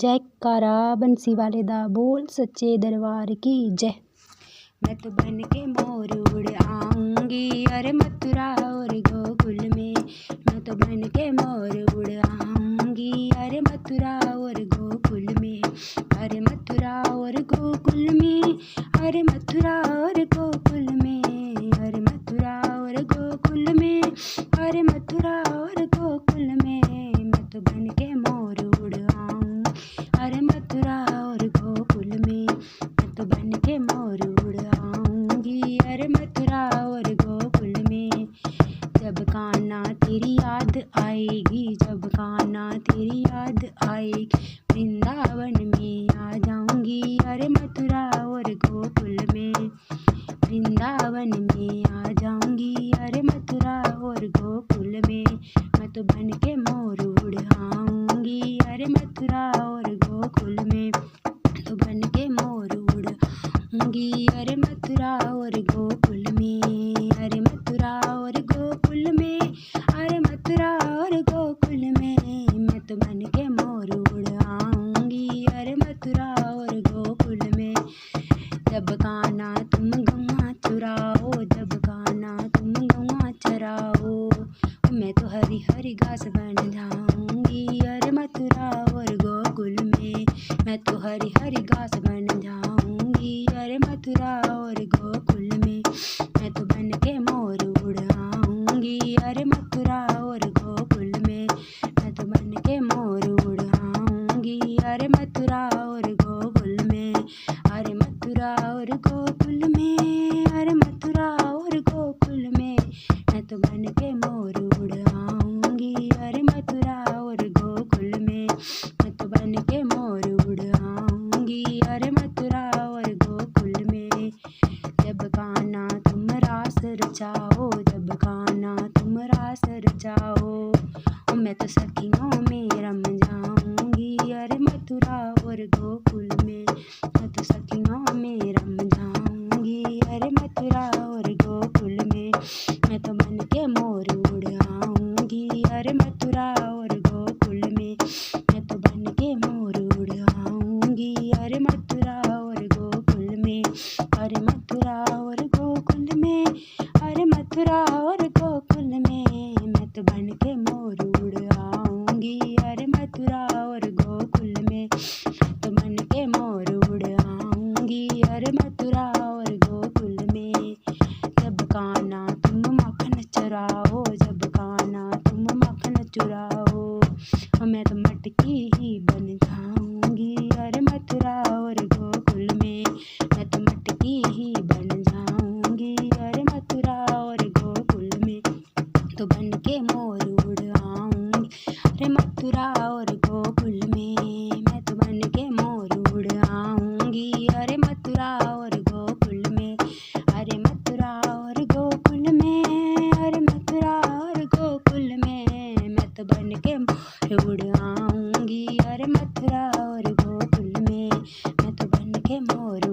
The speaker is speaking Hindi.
जयकारा बंसी वाले दा बोल सच्चे दरबार की जय। मैं तो बन के मोर उड़ आऊंगी अरे मथुरा और गोकुल में। मैं तो बन के मोर उड़ आऊंगी अरे मथुरा और गोकुल में। अरे मथुरा और गोकुल में, अरे मथुरा और गोकुल में, अरे मथुरा और गोकुल में, अरे मथुरा और गोकुल में। मैं तो बन के मोर उड़ आऊं अरे मथुरा और गोकुल में। मैं तो बन के मोर उड़ आऊंगी अरे मथुरा और गोकुल में। जब कान्हा तेरी याद आएगी, जब कान्हा तेरी याद आएगी, वृंदावन में आ जाऊंगी अरे मथुरा और गोकुल में। वृंदावन में आ जाऊंगी अरे मथुरा और गोकुल में। मैं तो बन के मोर उड़ आऊंगी अरे मथुरा और गोकुल में। तो बन के मोर उड़ आऊंगी अरे मथुरा और गोकुल में। अरे मथुरा और गोकुल में, अरे मथुरा और गोकुल में। मैं तो बन के मोर उड़ आऊंगी अरे मथुरा और गोकुल में। जब कान्हा तुम गौवा चुराओ, जब कान्हा तुम गौवा चराओ, मैं तो हरी हरी घास बन जाऊंगी अरे मथुरा और गोकुल में। मैं तो हरी हरी घास बन जाऊंगी अरे मथुरा और गोकुल में। मैं तो बन के मोर उड़ आऊंगी अरे मथुरा और गोकुल में। मैं तो बन के मोर उड़ आऊंगी अरे मथुरा और गोकुल में। अरे मथुरा और गोकुल में, अरे मथुरा और गोकुल में। मैं तो बन के मोर उड़ आऊंगी अरे मथुरा और गोकुल में। मैं तो बन के मोर उड़ आऊंगी अरे मथुरा और गोकुल में। जब कान्हा तुम रास रचाओ, जब कान्हा तुम रास रचाओ, मैं तो सखियों में रम जाऊंगी अरे मथुरा और गोकुल में। मैं तो सखियों में रम जाऊंगी अरे मथुरा और गोकुल में। मैं तो बन के मोर उड़ आऊंगी अरे मथुरा और गोकुल में। मैं तो बन के मोर उड़ आऊंगी अरे मथुरा और गोकुल में। अरे मथुरा और गोकुल में, अरे मथुरा और गोकुल में। मैं तो बन के मोर उड़ आऊंगी अरे मथुरा और गोकुल में। तो बन के मोर उड़ आऊंगी अरे मथुरा और गोकुल में। जब कान्हा तुम मक्खन चुराओ, जब कान्हा तुम मक्खन चुराओ, मैं तो मटकी ही बन जाऊंगी अरे मथुरा और गोकुल में। मैं तो मटकी ही बन जाऊंगी अरे मथुरा और गोकुल में। तो बन के मोर उड़ आऊंगी अरे मथुरा और गोकुल में। मैं तो बन के मोर उड़ आऊंगी अरे मथुरा और गोकुल में। अरे मथुरा और गोकुल में, अरे मथुरा और गोकुल में। मैं तो बन के मोर उड़ आऊंगी अरे मथुरा और गोकुल में। मैं तो बन के मोर